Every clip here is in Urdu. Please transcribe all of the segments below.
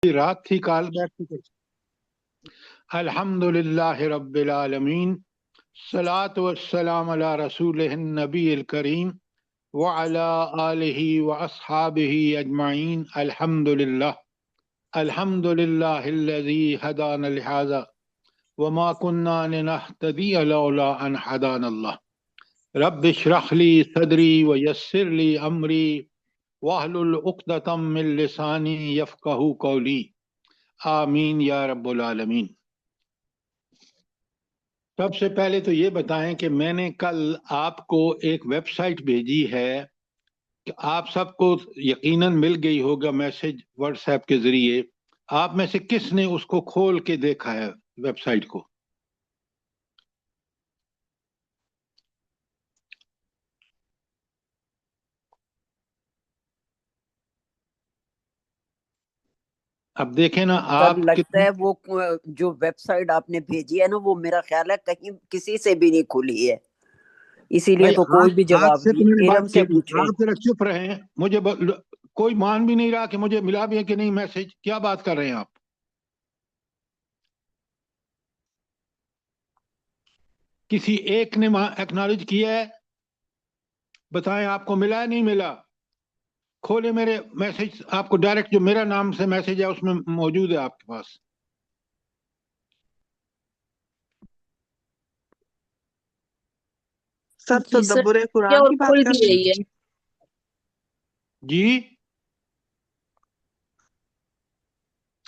رات تھی کال بیٹھ کی الحمدللہ رب العالمین صلاۃ والسلام علی رسولہ النبی الکریم وعلی آلہ واصحابہ اجمعین الحمدللہ الذی ہدانا لہذا وما كنا لنهتدی لولا ان ہدانا اللہ رب اشرح لی صدری ویسر لی امری واحلل عقدۃ من لسانی یفقہوا قولی آمین یا رب العالمین۔ سب سے پہلے تو یہ بتائیں کہ میں نے کل آپ کو ایک ویب سائٹ بھیجی ہے کہ آپ سب کو یقیناً مل گئی ہوگا میسج واٹس ایپ کے ذریعے۔ آپ میں سے کس نے اس کو کھول کے دیکھا ہے ویب سائٹ کو؟ اب دیکھیں نا سر آپ لگتا ہے وہ جو ویب سائٹ آپ نے بھیجی ہے نا وہ میرا خیال ہے کہیں کسی سے بھی نہیں کھلی ہے، اسی لیے تو کوئی بھی آج جواب سے تو میں نہیں، نے ارم بات سے کی تھی، پوچھیں۔ آپ ذرا چپ رہے ہیں، مجھے کوئی مان بھی نہیں رہا کہ مجھے ملا بھی ہے کہ نہیں میسج۔ کیا بات کر رہے ہیں آپ؟ کسی ایک نے ایکنالج کیا ہے؟ بتائیں آپ کو ملا ہے نہیں ملا؟ کھولے میرے میسج، آپ کو ڈائریکٹ جو میرا نام سے میسج ہے اس میں موجود ہے آپ کے پاس۔ سر جی سر، تدبر کیا قرآن اور کی بات کھل کر بھی رہے ہیں؟ رہی ہے؟ جی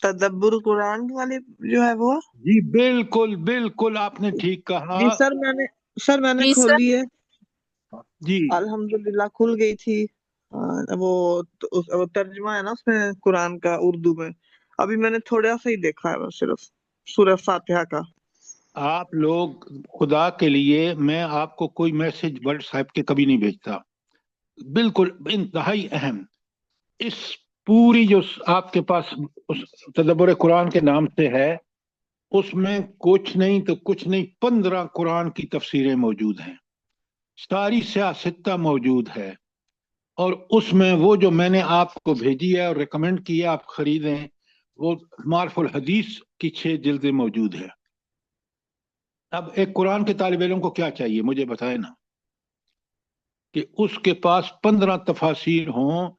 تدبر قرآن والے جو ہے وہ؟ جی بالکل بالکل آپ نے ٹھیک کہا۔ جی سر میں نے جی سر، کھولی ہے، جی الحمدللہ کھل گئی تھی۔ وہ ترجمہ ہے نا اس میں قرآن کا اردو میں، ابھی میں نے تھوڑا سا ہی دیکھا ہے بس صرف سورہ فاتحہ کا۔ آپ لوگ خدا کے لیے، میں آپ کو کوئی میسج واٹس ایپ کے کبھی نہیں بھیجتا، بالکل انتہائی اہم۔ اس پوری جو آپ کے پاس اس تدبر قرآن کے نام سے ہے، اس میں کچھ نہیں تو کچھ نہیں 15 قرآن کی تفسیریں موجود ہیں، ساری سیاستہ موجود ہے، اور اس میں وہ جو میں نے آپ کو بھیجی ہے اور ریکمینڈ کی ہے آپ خریدیں، وہ معرف الحدیث کی 6 جلدیں موجود ہے۔ اب ایک قرآن کے طالب علم کو کیا چاہیے مجھے بتائیں نا، کہ اس کے پاس 15 تفاسیر ہوں،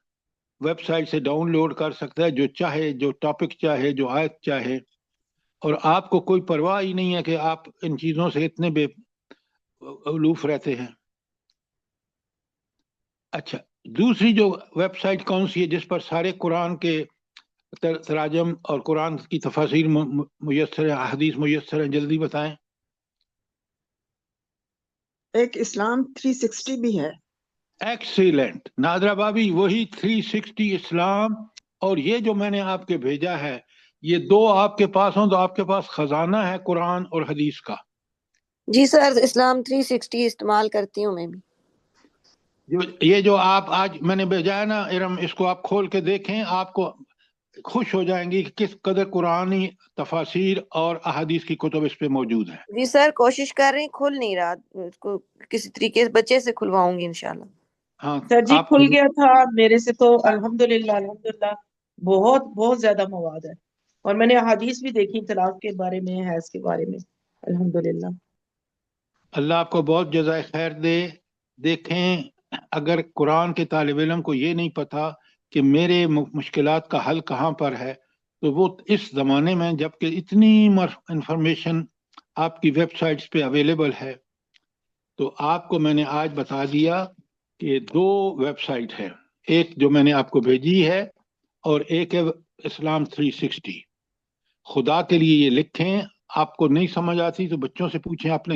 ویب سائٹ سے ڈاؤن لوڈ کر سکتا ہے جو چاہے، جو ٹاپک چاہے، جو آیت چاہے، اور آپ کو کوئی پرواہ ہی نہیں ہے کہ آپ ان چیزوں سے اتنے بے الوف رہتے ہیں۔ اچھا، دوسری جو ویب سائٹ کون سی ہے جس پر سارے قرآن کے تراجم اور قرآن کی تفاسیر میسر ہیں، احادیث میسر ہیں؟ جلدی بتائیں۔ ایک اسلام 360 بھی ہے۔ ایکسیلنٹ نادرا بابی، وہی 360 اسلام، اور یہ جو میں نے آپ کے بھیجا ہے، یہ دو آپ کے پاس ہوں تو آپ کے پاس خزانہ ہے قرآن اور حدیث کا۔ جی سر، اسلام 360 استعمال کرتی ہوں میں بھی۔ یہ جو آپ آج میں نے بھیجا ہے نا ارم، اس کو آپ کھول کے دیکھیں، آپ کو خوش ہو جائیں گی کہ کس قدر قرآنی تفاسیر اور احادیث کی کتب اس پہ موجود ہیں۔ جی سر، کوشش کر رہی، کھل نہیں رہا، اس کو کسی طریقے سے بچے سے کھلواؤں گی انشاءاللہ۔ ہاں سر جی آپ کھل گیا تھا میرے سے تو الحمدللہ بہت بہت زیادہ مواد ہے، اور میں نے احادیث بھی دیکھی طلاق کے بارے میں، حیض کے بارے میں، الحمدللہ۔ اللہ آپ کو بہت جزائے خیر دے۔ دیکھیں، اگر قرآن کے طالب علم کو یہ نہیں پتا کہ میرے مشکلات کا حل کہاں پر ہے، تو وہ اس زمانے میں جب کہ اتنی انفارمیشن آپ کی ویب سائٹس پہ اویلیبل ہے، تو آپ کو میں نے آج بتا دیا کہ 2 ویب سائٹ ہے، ایک جو میں نے آپ کو بھیجی ہے اور ایک ہے اسلام 360۔ خدا کے لیے یہ لکھیں، آپ کو نہیں سمجھ آتی تو بچوں سے پوچھیں، اپنے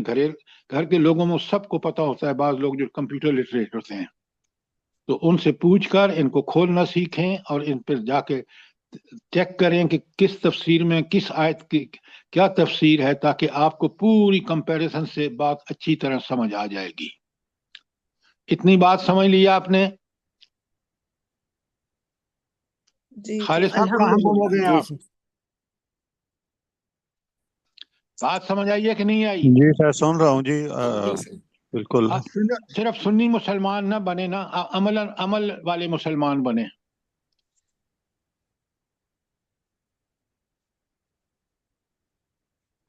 گھر کے لوگوں میں سب کو پتا ہوتا ہے، بعض لوگ جو کمپیوٹر لٹریٹ ہوتے ہیں تو ان سے پوچھ کر ان کو کھولنا سیکھیں، اور ان پر جا کے چیک کریں کہ کس تفسیر میں کس آیت کی کیا تفسیر ہے، تاکہ آپ کو پوری کمپیریزن سے بات اچھی طرح سمجھ آ جائے گی۔ اتنی بات سمجھ لی آپ نے؟ جی خالد صاحب کہاں گم ہو گئے جی آپ؟ بات سمجھ آئی ہے کہ نہیں آئی؟ جی سر سن رہا ہوں جی، جی سر۔ بالکل۔ آپ صرف سنی مسلمان نہ بنے نا، عمل والے مسلمان بنے۔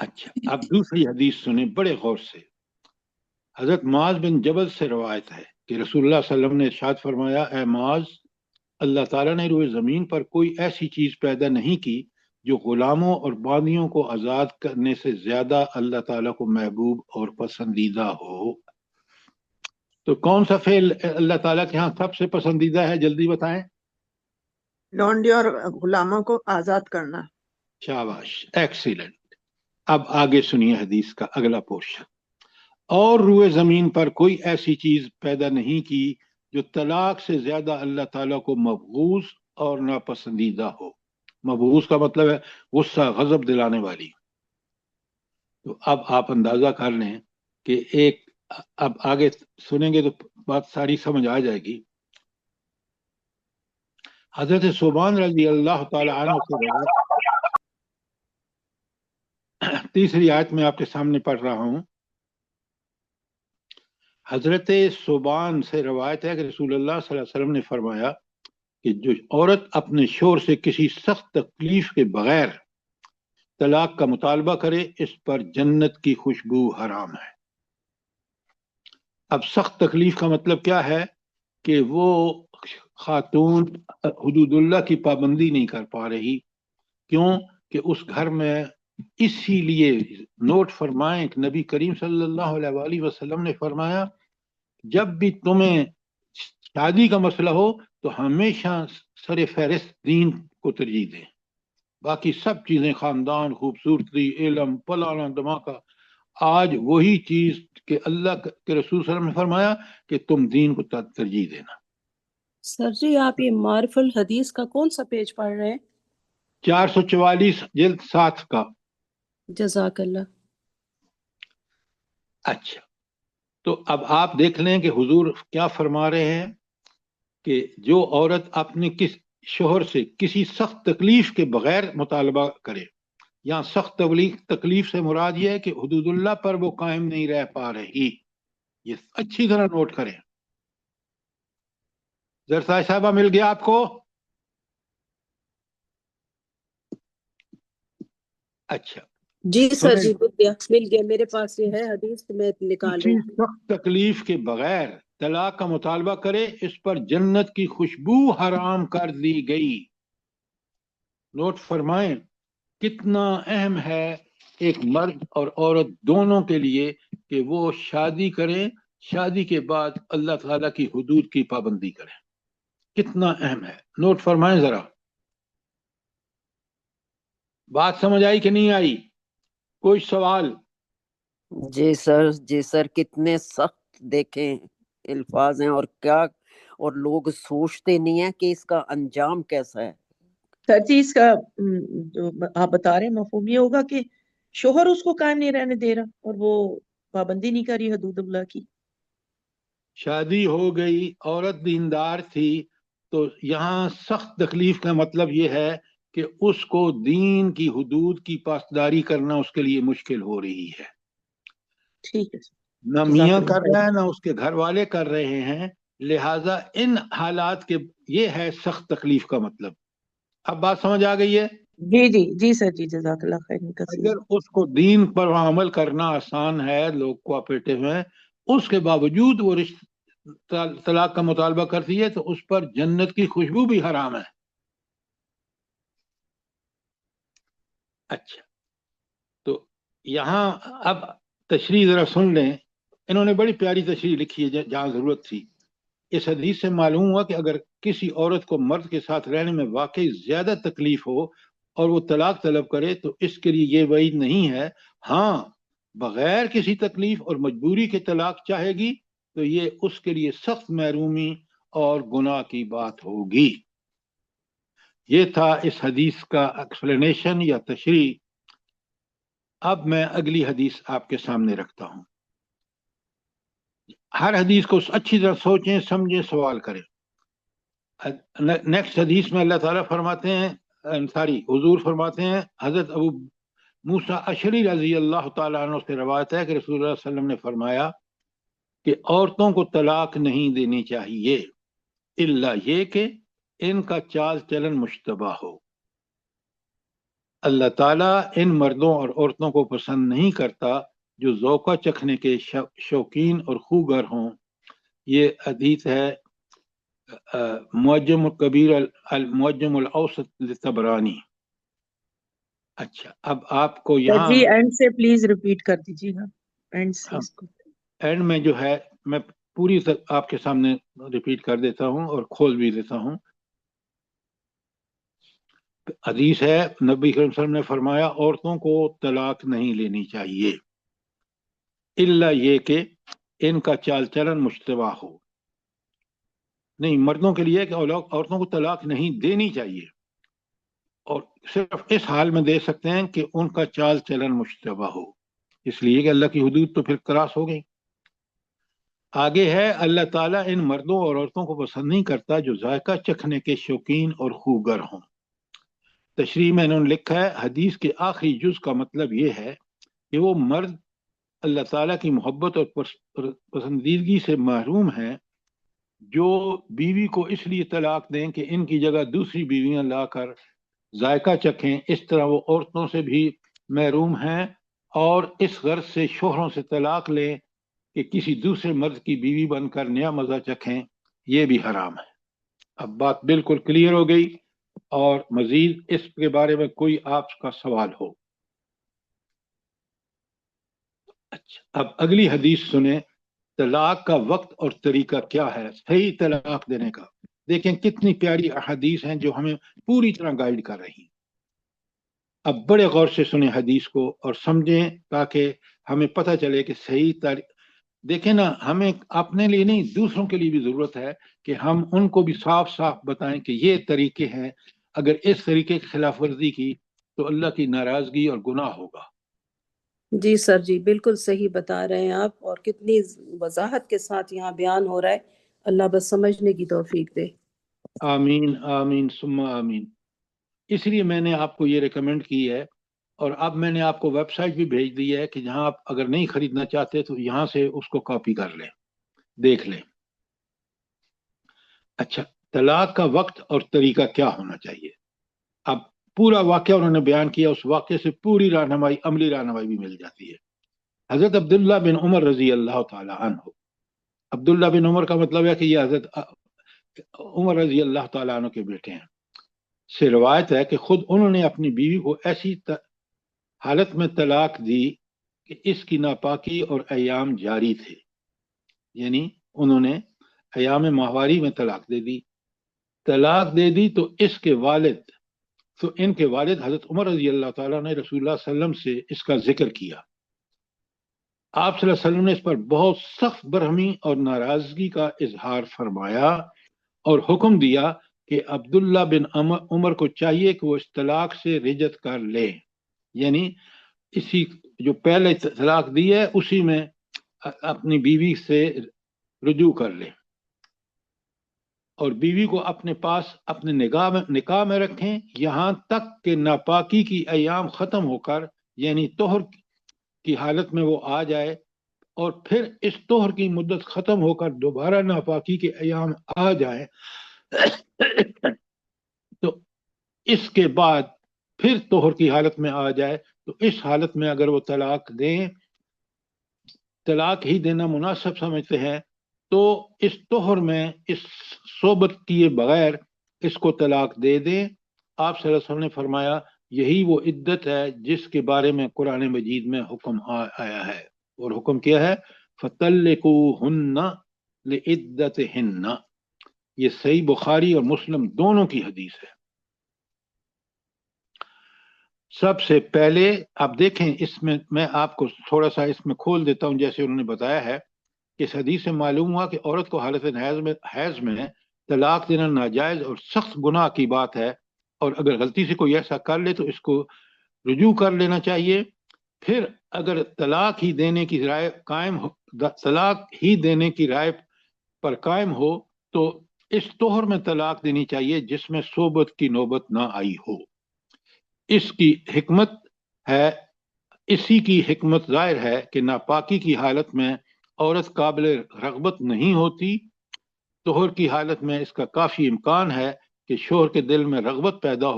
اچھا، اب دوسری حدیث سنیں بڑے غور سے. حضرت معاذ بن جبل سے روایت ہے کہ رسول اللہ صلی اللہ علیہ وسلم نے ارشاد فرمایا، اے معاذ، اللہ تعالیٰ نے روئے زمین پر کوئی ایسی چیز پیدا نہیں کی جو غلاموں اور باندیوں کو آزاد کرنے سے زیادہ اللہ تعالیٰ کو محبوب اور پسندیدہ ہو. تو کون سا فعل اللہ تعالیٰ کے ہاں سب سے پسندیدہ ہے؟ جلدی بتائیں. لونڈی اور غلاموں کو آزاد کرنا. شاباش، ایکسیلنٹ. اب آگے سنیے حدیث کا اگلا پورشن. اور روئے زمین پر کوئی ایسی چیز پیدا نہیں کی جو طلاق سے زیادہ اللہ تعالیٰ کو مبغوض اور ناپسندیدہ ہو. مبغوض کا مطلب ہے غصہ، غضب دلانے والی. تو اب آپ اندازہ کر لیں کہ اب آگے سنیں گے تو بات ساری سمجھ آ جائے گی. حضرت ثوبان رضی اللہ تعالی عنہ سے روایت، تیسری آیت میں آپ کے سامنے پڑھ رہا ہوں. حضرت ثوبان سے روایت ہے کہ رسول اللہ صلی اللہ علیہ وسلم نے فرمایا کہ جو عورت اپنے شوہر سے کسی سخت تکلیف کے بغیر طلاق کا مطالبہ کرے، اس پر جنت کی خوشبو حرام ہے. اب سخت تکلیف کا مطلب کیا ہے؟ کہ وہ خاتون حدود اللہ کی پابندی نہیں کر پا رہی. کیوں؟ کہ اس گھر میں، اسی لیے نوٹ فرمائیں کہ نبی کریم صلی اللہ علیہ وآلہ وسلم نے فرمایا، جب بھی تمہیں شادی کا مسئلہ ہو تو ہمیشہ سر فہرست دین کو ترجیح دیں. باقی سب چیزیں، خاندان، خوبصورتی، علم، پلانا دھماکہ، آج وہی چیز کہ اللہ کے رسول صلی اللہ علیہ وسلم نے فرمایا کہ تم دین کو ترجیح دینا. سر جی، آپ یہ معرف الحدیث کا کون سا پیج پڑھ رہے ہیں؟ 444 جلد 7 کا. جزاک اللہ. اچھا، تو اب آپ دیکھ لیں کہ حضور کیا فرما رہے ہیں کہ جو عورت اپنے شوہر سے کسی سخت تکلیف کے بغیر مطالبہ کرے، یا سخت تکلیف سے مراد یہ ہے کہ حدود اللہ پر وہ قائم نہیں رہ پا رہی. یہ اچھی طرح نوٹ کریں. زرسائے صاحبہ مل گیا آپ کو؟ اچھا جی سر جی، مل گیا میرے پاس یہ ہے حدیث، میں نکال رہی ہوں. سخت تکلیف کے بغیر طلاق کا مطالبہ کرے، اس پر جنت کی خوشبو حرام کر دی گئی. نوٹ فرمائیں کتنا اہم ہے ایک مرد اور عورت دونوں کے لیے کہ وہ شادی کریں، شادی کے بعد اللہ تعالیٰ کی حدود کی پابندی کریں. کتنا اہم ہے، نوٹ فرمائیں ذرا. بات سمجھ آئی کہ نہیں آئی؟ کوئی سوال؟ جی سر، کتنے سخت دیکھیں الفاظ ہیں، اور کیا، اور لوگ سوچتے نہیں ہیں کہ اس کا انجام کیسا ہے. سر جی، اس کا جو آپ بتا رہے ہیں مفہوم یہ ہوگا کہ شوہر اس کو قائم نہیں رہنے دے رہا اور وہ پابندی نہیں کر رہی حدود اللہ کی. شادی ہو گئی، عورت دیندار تھی، تو یہاں سخت تکلیف کا مطلب یہ ہے کہ اس کو دین کی حدود کی پاسداری کرنا اس کے لیے مشکل ہو رہی ہے. ٹھیک ہے، نہ میاں کر رہا ہے، نہ اس کے گھر والے کر رہے ہیں، لہٰذا ان حالات کے یہ ہے سخت تکلیف کا مطلب. اب بات سمجھ آ گئی ہے؟ جی سر جی، جزاک اللہ خیر. اگر اس کو دین پر عمل کرنا آسان ہے، لوگ کوآپریٹو ہیں، اس کے باوجود وہ طلاق کا مطالبہ کرتی ہے، تو اس پر جنت کی خوشبو بھی حرام ہے. اچھا، تو یہاں اب تشریح ذرا سن لیں. انہوں نے بڑی پیاری تشریح لکھی ہے جہاں ضرورت تھی. اس حدیث سے معلوم ہوا کہ اگر کسی عورت کو مرد کے ساتھ رہنے میں واقعی زیادہ تکلیف ہو اور وہ طلاق طلب کرے تو اس کے لیے یہ وعید نہیں ہے. ہاں، بغیر کسی تکلیف اور مجبوری کے طلاق چاہے گی تو یہ اس کے لیے سخت محرومی اور گناہ کی بات ہوگی. یہ تھا اس حدیث کا ایکسپلینیشن یا تشریح. اب میں اگلی حدیث آپ کے سامنے رکھتا ہوں. ہر حدیث کو اچھی طرح سوچیں، سمجھیں، سوال کریں. نیکسٹ حدیث میں اللہ تعالیٰ فرماتے ہیں، حضور فرماتے ہیں، حضرت ابو موسیٰ اشعری رضی اللہ تعالیٰ عنہ سے روایت ہے کہ رسول اللہ صلی اللہ علیہ وسلم نے فرمایا کہ عورتوں کو طلاق نہیں دینی چاہیے الا یہ کہ ان کا چال چلن مشتبہ ہو. اللہ تعالیٰ ان مردوں اور عورتوں کو پسند نہیں کرتا جو ذوقہ چکھنے کے شوقین اور خوگر ہوں. یہ حدیث ہے معجم الکبیر المعجم الاوسط للطبرانی. اچھا، اب آپ کو یہاں جی اینڈ سے پلیز ریپیٹ کر دیجیے گا، اینڈ سے اس کو. اینڈ میں جو ہے میں پوری آپ کے سامنے ریپیٹ کر دیتا ہوں اور کھول بھی دیتا ہوں. حدیث ہے، نبی کریم صلی اللہ علیہ وسلم نے فرمایا عورتوں کو طلاق نہیں لینی چاہیے الا یہ کہ ان کا چال چلن مشتبہ ہو. نہیں، مردوں کے لیے کہ عورتوں کو طلاق نہیں دینی چاہیے، اور صرف اس حال میں دے سکتے ہیں کہ ان کا چال چلن مشتبہ ہو، اس لیے کہ اللہ کی حدود تو پھر کراس ہو گئی. آگے ہے اللہ تعالیٰ ان مردوں اور عورتوں کو پسند نہیں کرتا جو ذائقہ چکھنے کے شوقین اور خوگر ہوں. تشریح میں انہوں نے لکھا ہے حدیث کے آخری جز کا مطلب یہ ہے کہ وہ مرد اللہ تعالیٰ کی محبت اور پسندیدگی سے محروم ہیں جو بیوی کو اس لیے طلاق دیں کہ ان کی جگہ دوسری بیویاں لا کر ذائقہ چکھیں. اس طرح وہ عورتوں سے بھی محروم ہیں اور اس غرض سے شوہروں سے طلاق لیں کہ کسی دوسرے مرد کی بیوی بن کر نیا مزہ چکھیں. یہ بھی حرام ہے. اب بات بالکل کلیئر ہو گئی، اور مزید اس کے بارے میں کوئی آپ کا سوال ہو؟ اچھا، اب اگلی حدیث سنیں. طلاق کا وقت اور طریقہ کیا ہے صحیح طلاق دینے کا. دیکھیں کتنی پیاری احادیث ہیں جو ہمیں پوری طرح گائیڈ کر رہی ہیں. اب بڑے غور سے سنیں حدیث کو اور سمجھیں تاکہ ہمیں پتہ چلے کہ صحیح دیکھیں نا، ہمیں اپنے لیے نہیں دوسروں کے لیے بھی ضرورت ہے کہ ہم ان کو بھی صاف صاف بتائیں کہ یہ طریقے ہیں، اگر اس طریقے کی خلاف ورزی کی تو اللہ کی ناراضگی اور گناہ ہوگا. جی سر، جی بالکل صحیح بتا رہے ہیں آپ، اور کتنی وضاحت کے ساتھ یہاں بیان ہو رہا ہے. اللہ بس سمجھنے کی توفیق دے. آمین آمین ثم آمین. اس لیے میں نے آپ کو یہ ریکمینڈ کی ہے، اور اب میں نے آپ کو ویب سائٹ بھی بھیج دی ہے کہ جہاں آپ اگر نہیں خریدنا چاہتے تو یہاں سے اس کو کاپی کر لیں، دیکھ لیں. اچھا، طلاق کا وقت اور طریقہ کیا ہونا چاہیے. اب پورا واقعہ انہوں نے بیان کیا، اس واقعے سے پوری رہنمائی، عملی رہنمائی بھی مل جاتی ہے. حضرت عبداللہ بن عمر رضی اللہ تعالی عنہ، عبداللہ بن عمر کا مطلب ہے کہ یہ حضرت عمر رضی اللہ تعالیٰ عنہ کے بیٹے ہیں. سے روایت ہے کہ خود انہوں نے اپنی بیوی کو ایسی حالت میں طلاق دی کہ اس کی ناپاکی اور ایام جاری تھے. یعنی انہوں نے ایام ماہواری میں طلاق دے دی. طلاق دے دی تو اس کے والد، تو ان کے والد حضرت عمر رضی اللہ تعالیٰ نے رسول اللہ صلی اللہ علیہ وسلم سے اس کا ذکر کیا. آپ صلی اللہ علیہ وسلم نے اس پر بہت سخت برہمی اور ناراضگی کا اظہار فرمایا اور حکم دیا کہ عبداللہ بن عمر کو چاہیے کہ وہ اس طلاق سے رجعت کر لے، یعنی اسی جو پہلے طلاق دی ہے اسی میں اپنی بیوی سے رجوع کر لے، اور بیوی کو اپنے پاس اپنے نکاح میں رکھیں یہاں تک کہ ناپاکی کی ایام ختم ہو کر، یعنی طہر کی حالت میں وہ آ جائے، اور پھر اس طہر کی مدت ختم ہو کر دوبارہ ناپاکی کے ایام آ جائیں تو اس کے بعد پھر طہر کی حالت میں آ جائے تو اس حالت میں اگر وہ طلاق دیں، طلاق ہی دینا مناسب سمجھتے ہیں، تو اس طہر میں اس صحبت کیے بغیر اس کو طلاق دے دیں. آپ صلی اللہ علیہ وسلم نے فرمایا یہی وہ عدت ہے جس کے بارے میں قرآن مجید میں حکم آیا ہے، اور حکم کیا ہے؟ فَطَلِّقُوهُنَّ لِعِدَّتِهِنَّ. یہ صحیح بخاری اور مسلم دونوں کی حدیث ہے. سب سے پہلے آپ دیکھیں، اس میں آپ کو تھوڑا سا اس میں کھول دیتا ہوں. جیسے انہوں نے بتایا ہے کہ اس حدیث سے معلوم ہوا کہ عورت کو حالت حیض میں طلاق دینا ناجائز اور سخت گناہ کی بات ہے، اور اگر غلطی سے کوئی ایسا کر لے تو اس کو رجوع کر لینا چاہیے. پھر اگر طلاق ہی دینے کی رائے پر قائم ہو تو اس طہر میں طلاق دینی چاہیے جس میں صحبت کی نوبت نہ آئی ہو. اس کی حکمت ہے، اسی کی حکمت ظاہر ہے کہ ناپاکی کی حالت میں عورت قابل رغبت نہیں ہوتی. طہر کی حالت میں اس کا کافی امکان ہے کہ شوہر کے دل میں رغبت پیدا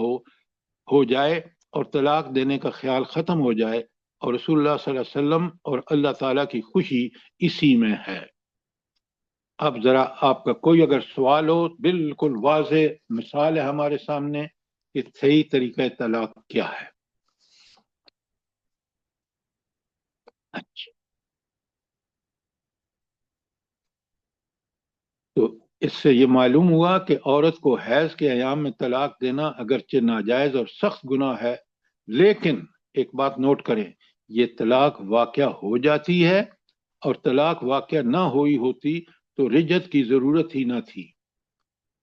ہو جائے، اور طلاق دینے کا خیال ختم ہو جائے، اور رسول اللہ صلی اللہ علیہ وسلم اور اللہ تعالیٰ کی خوشی اسی میں ہے۔ اب ذرا آپ کا کوئی اگر سوال ہو، بالکل واضح مثال ہے ہمارے سامنے کہ صحیح طریقہ طلاق کیا ہے۔ اچھا، تو اس سے یہ معلوم ہوا کہ عورت کو حیض کے ایام میں طلاق دینا اگرچہ ناجائز اور سخت گناہ ہے، لیکن ایک بات نوٹ کریں، یہ طلاق واقع ہو جاتی ہے، اور طلاق واقع نہ ہوئی ہوتی تو رجعت کی ضرورت ہی نہ تھی۔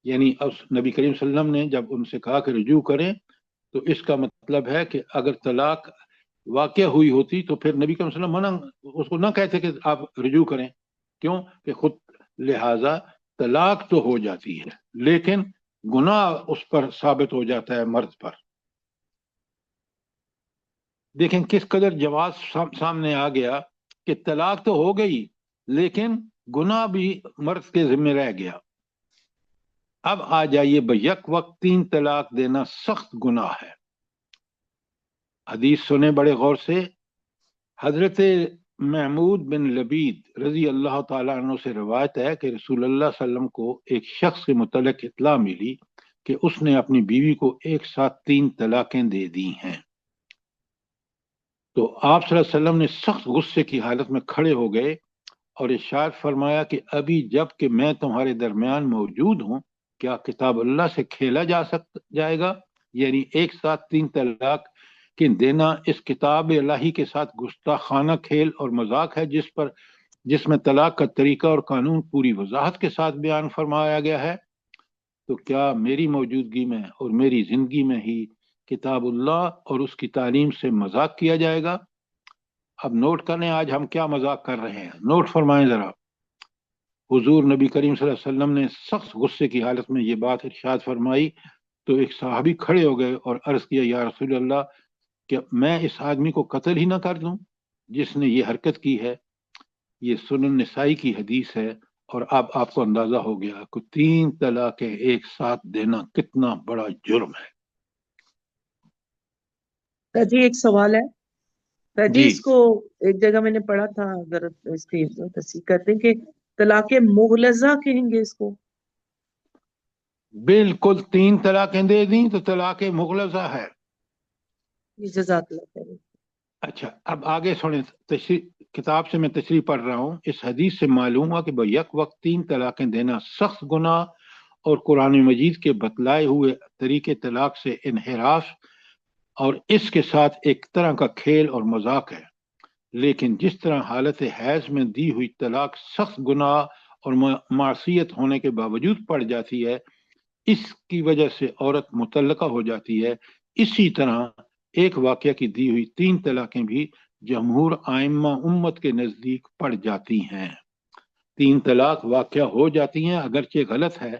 یعنی نبی کریم صلی اللہ علیہ وسلم نے جب ان سے کہا کہ رجوع کریں، تو اس کا مطلب ہے کہ اگر طلاق واقع ہوئی ہوتی تو پھر نبی کریم صلی اللہ علیہ وسلم اس کو نہ کہتے کہ آپ رجوع کریں، کیوں کہ خود لہذا طلاق تو ہو جاتی ہے لیکن گناہ اس پر ثابت ہو جاتا ہے مرد پر۔ دیکھیں کس قدر جواز سامنے آ گیا کہ طلاق تو ہو گئی لیکن گناہ بھی مرد کے ذمہ رہ گیا۔ اب آ جائیے بیک وقت 3 طلاق دینا سخت گناہ ہے۔ حدیث سنیں بڑے غور سے۔ حضرت محمود بن لبید رضی اللہ تعالیٰ عنہ سے روایت ہے کہ رسول اللہ صلی اللہ علیہ وسلم کو ایک شخص کے متعلق اطلاع ملی کہ اس نے اپنی بیوی کو ایک ساتھ 3 طلاقیں دے دی ہیں۔ تو آپ صلی اللہ علیہ وسلم نے سخت غصے کی حالت میں کھڑے ہو گئے اور ارشاد فرمایا کہ ابھی جب کہ میں تمہارے درمیان موجود ہوں، کیا کتاب اللہ سے کھیلا جائے گا؟ یعنی ایک ساتھ 3 طلاق کہ دینا اس کتاب الہی کے ساتھ گستاخانہ کھیل اور مذاق ہے، جس میں طلاق کا طریقہ اور قانون پوری وضاحت کے ساتھ بیان فرمایا گیا ہے۔ تو کیا میری موجودگی میں اور میری زندگی میں ہی کتاب اللہ اور اس کی تعلیم سے مذاق کیا جائے گا؟ اب نوٹ کریں آج ہم کیا مذاق کر رہے ہیں، نوٹ فرمائیں ذرا۔ حضور نبی کریم صلی اللہ علیہ وسلم نے سخت غصے کی حالت میں یہ بات ارشاد فرمائی تو ایک صحابی کھڑے ہو گئے اور عرض کیا، یا رسول اللہ، کہ میں اس آدمی کو قتل ہی نہ کر دوں جس نے یہ حرکت کی ہے۔ یہ سنن نسائی کی حدیث ہے، اور اب آپ کو اندازہ ہو گیا کہ 3 طلاقیں ایک ساتھ دینا کتنا بڑا جرم ہے۔ جی ایک سوال ہے، جی حدیث کو ایک جگہ میں نے پڑھا تھا، اگر اس کی تصحیح کرتے ہیں کہ طلاق مغلظہ کہیں گے اس کو؟ بالکل 3 طلاقیں دے دیں تو طلاق مغلظہ ہے۔ جی جزاک اللہ خیر۔ اچھا، اب آگے سنیں، کتاب سے میں تشریح پڑھ رہا ہوں۔ اس حدیث سے معلوم ہوا کہ بیک وقت 3 طلاقیں دینا سخت گناہ اور قرآن مجید کے بتلائے ہوئے طریقے طلاق سے انحراف اور اس کے ساتھ ایک طرح کا کھیل اور مذاق ہے۔ لیکن جس طرح حالت حیض میں دی ہوئی طلاق سخت گناہ اور معصیت ہونے کے باوجود پڑ جاتی ہے، اس کی وجہ سے عورت مطلقہ ہو جاتی ہے، اسی طرح ایک واقعہ کی دی ہوئی 3 طلاقیں بھی جمہور ائمہ امت کے نزدیک پڑ جاتی ہیں۔ 3 طلاق واقعہ ہو جاتی ہیں، اگرچہ غلط ہے،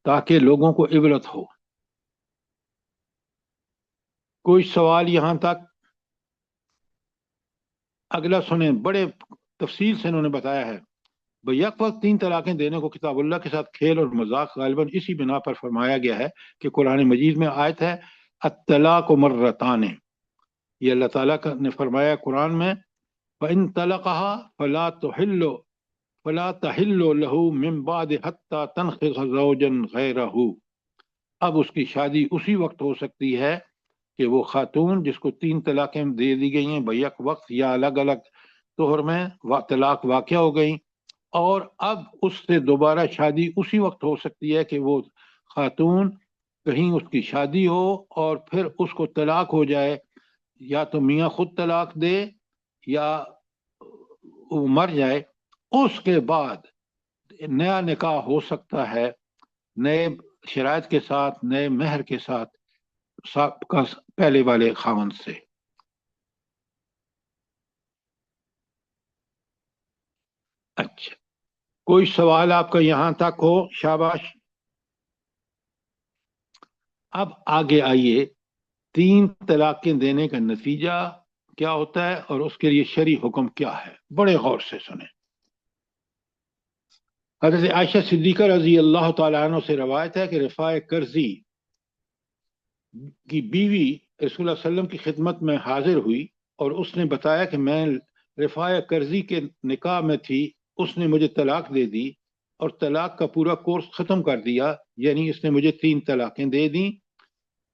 تاکہ لوگوں کو عبرت ہو۔ کوئی سوال یہاں تک؟ اگلا سنیں، بڑے تفصیل سے انہوں نے بتایا ہے۔ بیک وقت 3 طلاقیں دینے کو کتاب اللہ کے ساتھ کھیل اور مذاق غالباً اسی بنا پر فرمایا گیا ہے کہ قرآن مجید میں آیت ہے الطلاق مرتان، یہ اللہ تعالیٰ نے فرمایا قرآن میں، فَإِن طَلَقَهَا فَلَا تَحِلُّ لَهُ مِن بَعْدِ حَتَّى تَنْكِحَ زَوْجًا غَيْرَهُ۔ اب اس کی شادی اسی وقت ہو سکتی ہے کہ وہ خاتون جس کو 3 طلاقیں دے دی گئی ہیں بیک وقت یا الگ الگ طہر میں طلاق واقع ہو گئی، اور اب اس سے دوبارہ شادی اسی وقت ہو سکتی ہے کہ وہ خاتون کہیں اس کی شادی ہو اور پھر اس کو طلاق ہو جائے، یا تو میاں خود طلاق دے یا وہ مر جائے، اس کے بعد نیا نکاح ہو سکتا ہے نئے شرائط کے ساتھ، نئے مہر کے ساتھ پہلے والے خاوند سے۔ اچھا، کوئی سوال آپ کا یہاں تک ہو؟ شاباش۔ اب آگے آئیے، 3 طلاقیں دینے کا نتیجہ کیا ہوتا ہے اور اس کے لیے شرعی حکم کیا ہے، بڑے غور سے سنیں۔ حضرت عائشہ صدیقہ رضی اللہ تعالیٰ عنہ سے روایت ہے کہ رفاع کرزی کی بیوی رسول اللہ صلی اللہ علیہ وسلم کی خدمت میں حاضر ہوئی اور اس نے بتایا کہ میں رفاع کرزی کے نکاح میں تھی، اس نے مجھے طلاق دے دی اور طلاق کا پورا کورس ختم کر دیا، یعنی اس نے مجھے 3 طلاقیں دے دیں۔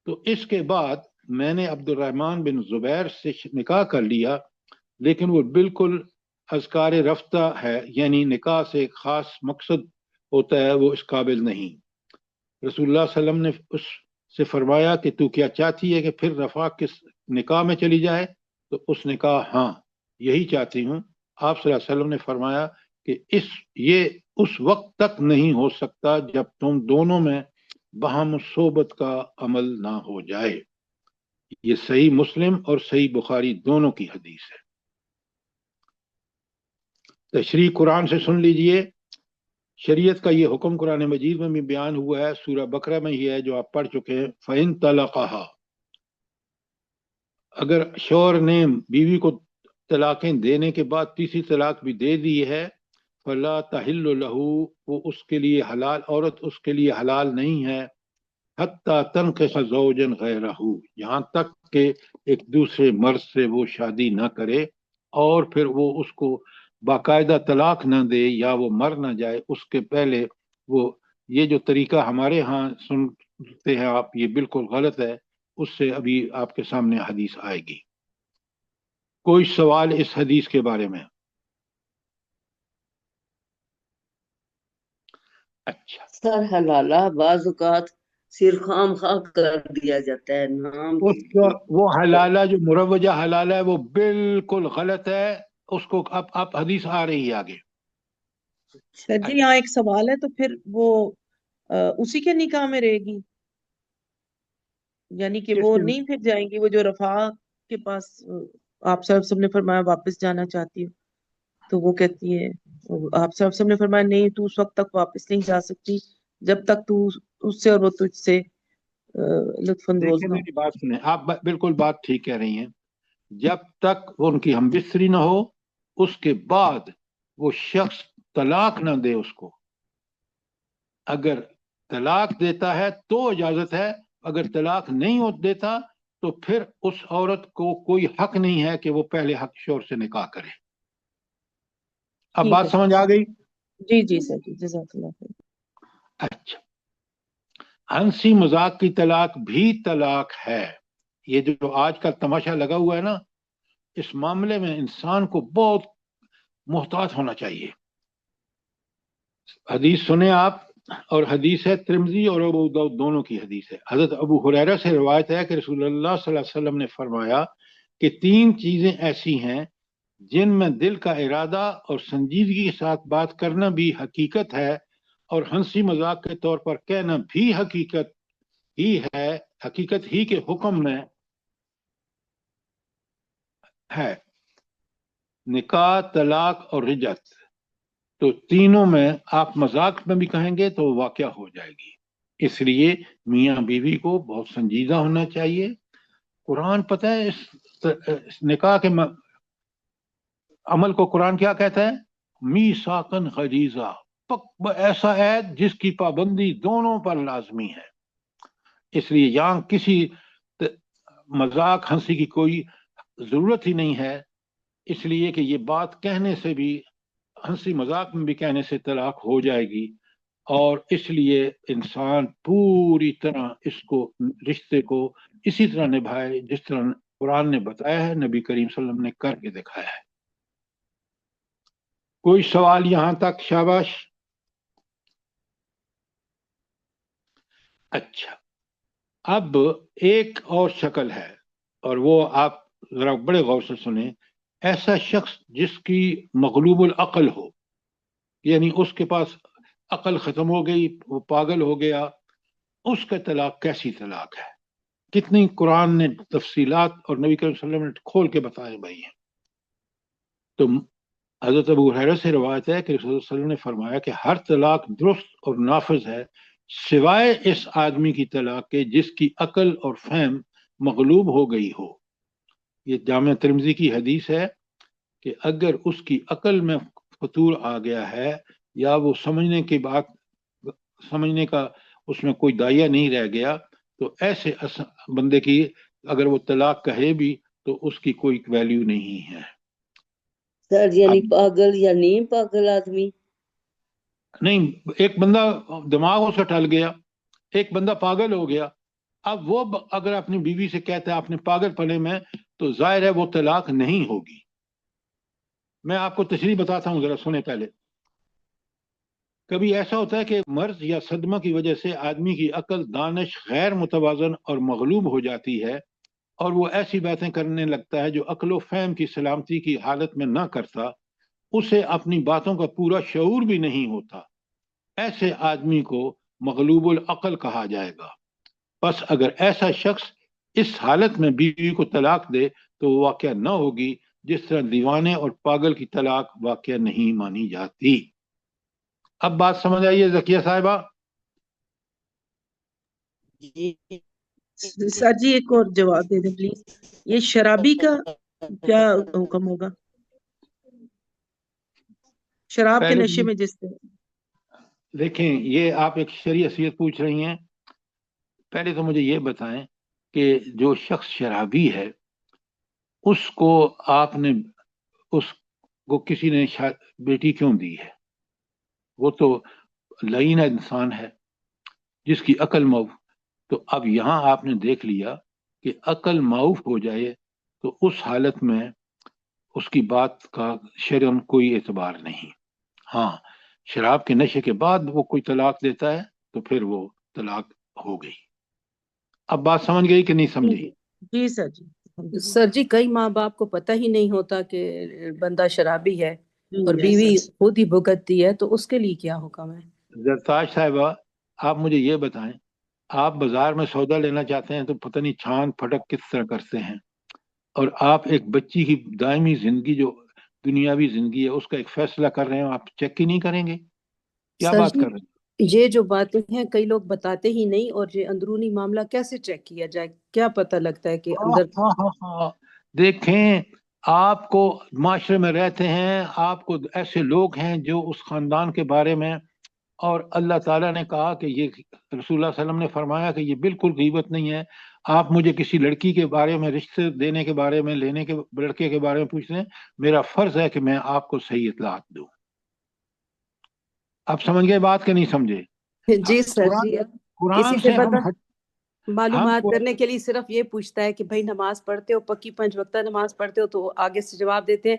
تو اس کے بعد میں نے عبد الرحمن بن زبیر سے نکاح کر لیا، لیکن وہ بالکل اذکار رفتہ ہے، یعنی نکاح سے ایک خاص مقصد ہوتا ہے، وہ اس قابل نہیں۔ رسول اللہ صلی اللہ علیہ وسلم نے اس سے فرمایا کہ تو کیا چاہتی ہے کہ پھر رفاق کے نکاح میں چلی جائے؟ تو اس نے کہا ہاں یہی چاہتی ہوں۔ آپ صلی اللہ علیہ وسلم نے فرمایا کہ یہ اس وقت تک نہیں ہو سکتا جب تم دونوں میں باہم صحبت کا عمل نہ ہو جائے۔ یہ صحیح مسلم اور صحیح بخاری دونوں کی حدیث ہے۔ تشریح قرآن سے سن لیجئے۔ شریعت کا یہ حکم قرآن مجید میں بھی بیان ہوا ہے، سورہ بقرہ میں ہی ہے جو آپ پڑھ چکے ہیں۔ فَإِن طَلَقَهَا، اگر شوہر نے بیوی کو طلاقیں دینے کے بعد تیسری طلاق بھی دے دی ہے، فَلَا تَحِلُّ لَهُ، وہ اس کے لیے حلال، عورت اس کے لیے حلال نہیں ہے، حَتَّى تَنكِحَ زَوْجًا غَيْرَهُ، یہاں تک کہ ایک دوسرے مرد سے وہ شادی نہ کرے اور پھر وہ اس کو باقاعدہ طلاق نہ دے یا وہ مر نہ جائے اس کے پہلے۔ وہ یہ جو طریقہ ہمارے ہاں سنتے ہیں آپ، یہ بالکل غلط ہے، اس سے ابھی آپ کے سامنے حدیث آئے گی۔ کوئی سوال اس حدیث کے بارے میں؟ اچھا، سر حلالہ بعض اوقات صرف خام خواہ کر دیا جاتا ہے، نام اس کا وہ حلالہ جو مروجہ حلالہ ہے وہ بالکل غلط ہے، اس کو اب حدیث آ رہی ہے آگے۔ سر جی یہاں ایک سوال ہے، تو پھر وہ اسی کے نکاح میں رہے گی، یعنی کہ وہ نہیں پھر جائیں گی، وہ جو رفاع کے پاس آپ صلی اللہ علیہ وسلم نے فرمایا واپس جانا چاہتی ہو، تو وہ کہتی ہے، آپ صلی اللہ علیہ وسلم نے فرمایا نہیں تو اس وقت تک واپس نہیں جا سکتی جب تک تو اس سے اور وہ تجھ سے لطف اندوز دیکھیں نہ ہو۔ میری بات سنیں، آپ بالکل بات ٹھیک کہہ رہی ہیں، جب تک وہ ان کی ہم بستری نہ ہو، اس کے بعد وہ شخص طلاق نہ دے اس کو۔ اگر طلاق دیتا ہے تو اجازت ہے، اگر طلاق نہیں دیتا تو پھر اس عورت کو کوئی حق نہیں ہے کہ وہ پہلے حق شوہر سے نکاح کرے۔ اب ٹھیک بات ہے سمجھ آ گئی؟ جی جی سر جی، جزاک اللہ خیر۔ اچھا، ہنسی مذاق کی طلاق بھی طلاق ہے۔ یہ جو آج کا تماشا لگا ہوا ہے نا، اس معاملے میں انسان کو بہت محتاط ہونا چاہیے۔ حدیث سنیں آپ، اور حدیث ہے ترمذی اور ابو داؤد دونوں کی حدیث ہے۔ حضرت ابو ہریرہ سے روایت ہے کہ رسول اللہ صلی اللہ علیہ وسلم نے فرمایا کہ 3 چیزیں ایسی ہیں جن میں دل کا ارادہ اور سنجیدگی کے ساتھ بات کرنا بھی حقیقت ہے، اور ہنسی مذاق کے طور پر کہنا بھی حقیقت ہی ہے، حقیقت ہی کے حکم میں ہے: نکاح، طلاق اور رجعت۔ تو تینوں میں آپ مذاق میں بھی کہیں گے تو واقعہ ہو جائے گی، اس لیے میاں بیوی کو بہت سنجیدہ ہونا چاہیے۔ قرآن پتہ ہے اس نکاح کے عمل کو قرآن کیا کہتا ہے؟ میثاقاً غلیظا، ایسا عہد جس کی پابندی دونوں پر لازمی ہے۔ اس لیے یہاں کسی مذاق ہنسی کی کوئی ضرورت ہی نہیں ہے، اس لیے کہ یہ بات کہنے سے بھی، ہنسی مذاق میں بھی کہنے سے طلاق ہو جائے گی، اور اس لیے انسان پوری طرح اس کو رشتے کو اسی طرح نبھائے جس طرح قرآن نے بتایا ہے، نبی کریم صلی اللہ علیہ وسلم نے کر کے دکھایا ہے۔ کوئی سوال یہاں تک؟ شاباش۔ اچھا، اب ایک اور شکل ہے، اور وہ آپ ذرا بڑے غور سے سنیں۔ ایسا شخص جس کی مغلوب العقل ہو، یعنی اس کے پاس عقل ختم ہو گئی، وہ پاگل ہو گیا، اس کا طلاق کیسی طلاق ہے؟ کتنی قرآن نے تفصیلات اور نبی کریم صلی اللہ علیہ وسلم نے کھول کے بتائے بھائی ہیں۔ تو حضرت ابو ہریرہ سے روایت ہے کہ رسول اللہ صلی اللہ علیہ وسلم نے فرمایا کہ ہر طلاق درست اور نافذ ہے سوائے اس آدمی کی طلاق کے جس کی عقل اور فہم مغلوب ہو گئی ہو۔ یہ جامع ترمذی کی حدیث ہے کہ اگر اس کی عقل میں فطور آ گیا ہے، یا وہ سمجھنے کا اس میں کوئی داعیہ نہیں رہ گیا، تو ایسے بندے کی اگر وہ طلاق کہے بھی تو اس کی کوئی ویلیو نہیں ہے. سر یعنی اب پاگل یا نہیں پاگل آدمی؟ نہیں، ایک بندہ دماغ اس کا ٹل گیا، ایک بندہ پاگل ہو گیا. اب وہ اگر اپنی بیوی سے کہتا ہے اپنے پاگل پنے میں، تو ظاہر ہے وہ طلاق نہیں ہوگی. میں آپ کو تشریح بتاتا ہوں، ذرا سنیں پہلے. کبھی ایسا ہوتا ہے کہ مرض یا صدمہ کی وجہ سے آدمی کی عقل دانش غیر متوازن اور مغلوب ہو جاتی ہے، اور وہ ایسی باتیں کرنے لگتا ہے جو عقل و فہم کی سلامتی کی حالت میں نہ کرتا. اسے اپنی باتوں کا پورا شعور بھی نہیں ہوتا. ایسے آدمی کو مغلوب العقل کہا جائے گا. بس اگر ایسا شخص اس حالت میں بیوی کو طلاق دے تو وہ واقعہ نہ ہوگی، جس طرح دیوانے اور پاگل کی طلاق واقعہ نہیں مانی جاتی. اب بات سمجھ آئیے ذکیہ صاحبہ؟ جی سر جی ایک اور جواب دے دیں پلیز. یہ شرابی کا کیا حکم ہوگا؟ شراب کے پہلے نشے میں جس سے دیکھیں، یہ آپ ایک شرعی حیثیت پوچھ رہی ہیں. پہلے تو مجھے یہ بتائیں کہ جو شخص شرابی ہے اس کو آپ نے اس کو کسی نے بیٹی کیوں دی ہے؟ وہ تو لعین انسان ہے جس کی عقل معاف. تو اب یہاں آپ نے دیکھ لیا کہ عقل معاف ہو جائے تو اس حالت میں اس کی بات کا شرعاً کوئی اعتبار نہیں. ہاں، شراب کے نشے کے بعد وہ کوئی طلاق دیتا ہے تو پھر وہ طلاق ہو گئی. اب بات سمجھ گئی کہ نہیں سمجھی؟ جی سر جی. سر جی کئی ماں باپ کو پتہ ہی نہیں ہوتا کہ بندہ شرابی ہے اور جی بیوی یس خود ہی بھگتتی ہے، تو اس کے لیے کیا حکم ہے؟ زرتاج صاحبہ، آپ مجھے یہ بتائیں، آپ بازار میں سودا لینا چاہتے ہیں تو پتہ نہیں چھان پھٹک کس طرح کرتے ہیں، اور آپ ایک بچی کی دائمی زندگی جو دنیاوی زندگی ہے اس کا ایک فیصلہ کر رہے ہیں، آپ چیک ہی نہیں کریں گے؟ کیا سر بات جی کر رہے ہیں؟ یہ جو باتیں ہیں کئی لوگ بتاتے ہی نہیں، اور یہ اندرونی معاملہ کیسے چیک کیا جائے؟ کیا پتہ لگتا ہے کہ اندر ہاں، دیکھیں، آپ کو معاشرے میں رہتے ہیں، آپ کو ایسے لوگ ہیں جو اس خاندان کے بارے میں، اور اللہ تعالیٰ نے کہا کہ یہ رسول اللہ صلی اللہ علیہ وسلم نے فرمایا کہ یہ بالکل غیبت نہیں ہے. آپ مجھے کسی لڑکی کے بارے میں، رشتے دینے کے بارے میں، لینے کے لڑکے کے بارے میں پوچھ رہے ہیں، میرا فرض ہے کہ میں آپ کو صحیح اطلاعات دوں. آپ سمجھ گئے بات کہ نہیں سمجھے؟ جی سر قرآن جی کسی قرآن سے سے ہم معلومات کرنے کے لیے صرف یہ پوچھتا ہے کہ بھائی نماز پڑھتے ہو، پکی 5 وقتہ نماز پڑھتے ہو، تو آگے سے جواب دیتے ہیں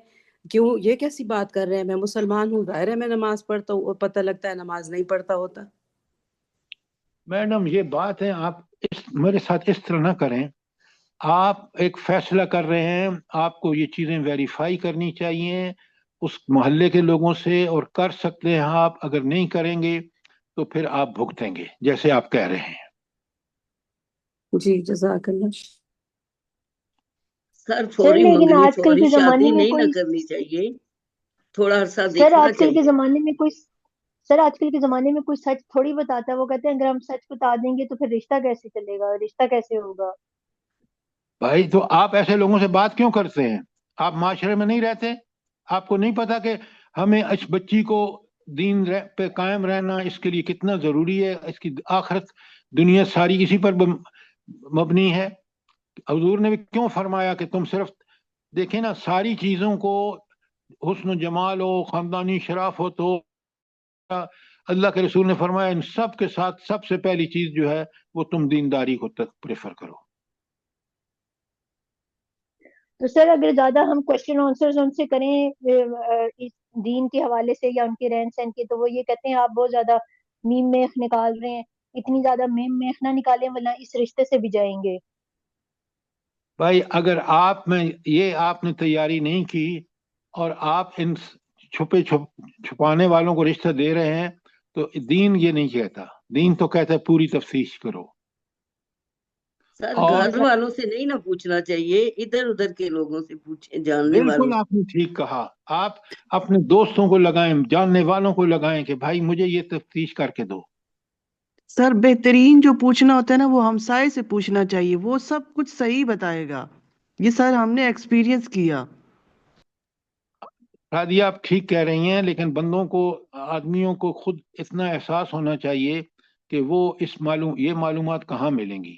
کیوں یہ کیسی بات کر رہے ہیں، میں مسلمان ہوں، ظاہر ہے میں نماز پڑھتا ہوں، اور پتہ لگتا ہے نماز نہیں پڑھتا ہوتا. میڈم یہ بات ہے، آپ میرے ساتھ اس طرح نہ کریں. آپ ایک فیصلہ کر رہے ہیں، آپ کو یہ چیزیں ویریفائی کرنی چاہیے اس محلے کے لوگوں سے، اور کر سکتے ہیں آپ. اگر نہیں کریں گے تو پھر آپ بھگتیں گے جیسے آپ کہہ رہے ہیں. جی جزاک اللہ. سر سر فوری لیکن منگنی آج کل فوری کے شادی زمانے میں نہیں نہ کوئی کرنی چاہیے، تھوڑا عرصہ سر دیکھنا آج کل کے چاہیے. زمانے میں کوئی سر آج کل کے زمانے میں کوئی سچ تھوڑی بتاتا ہے. وہ کہتے ہیں اگر ہم سچ بتا دیں گے تو پھر رشتہ کیسے چلے گا، رشتہ کیسے ہوگا؟ بھائی تو آپ ایسے لوگوں سے بات کیوں کرتے ہیں؟ آپ معاشرے میں نہیں رہتے؟ آپ کو نہیں پتا کہ ہمیں اس بچی کو دین پہ قائم رہنا اس کے لیے کتنا ضروری ہے؟ اس کی آخرت دنیا ساری اسی پر مبنی ہے. حضور نے بھی کیوں فرمایا کہ تم صرف دیکھیں نا، ساری چیزوں کو حسن و جمال ہو، خاندانی شرافت ہو، اللہ کے رسول نے فرمایا ان سب کے ساتھ سب سے پہلی چیز جو ہے وہ تم دینداری کو پریفر کرو. تو سر اگر زیادہ ہم کوشچن آنسرز ان سے کریں اس دین کے حوالے سے یا ان کے رہن سہن کے، تو وہ یہ کہتے ہیں آپ بہت زیادہ میم میخ نکال رہے ہیں. اتنی زیادہ میم میخ نہ نکالیں ورنہ اس رشتے سے بھی جائیں گے. بھائی اگر آپ میں یہ آپ نے تیاری نہیں کی اور آپ ان چھپانے والوں کو رشتہ دے رہے ہیں، تو دین یہ نہیں کہتا. دین تو کہتا ہے پوری تفتیش کرو. سر اور گھر والوں سے نہیں نہ پوچھنا چاہیے، ادھر ادھر کے لوگوں سے پوچھیں، جاننے والوں بالکل سے. آپ نے ٹھیک کہا. آپ اپنے دوستوں کو لگائیں، جاننے والوں کو لگائیں کہ بھائی مجھے یہ تفتیش کر کے دو. سر بہترین جو پوچھنا ہوتا ہے نا وہ ہمسائے سے پوچھنا چاہیے، وہ سب کچھ صحیح بتائے گا. یہ سر ہم نے ایکسپیرینس کیا. شادی آپ ٹھیک کہہ رہی ہیں، لیکن بندوں کو، آدمیوں کو خود اتنا احساس ہونا چاہیے کہ وہ یہ معلومات کہاں ملیں گی.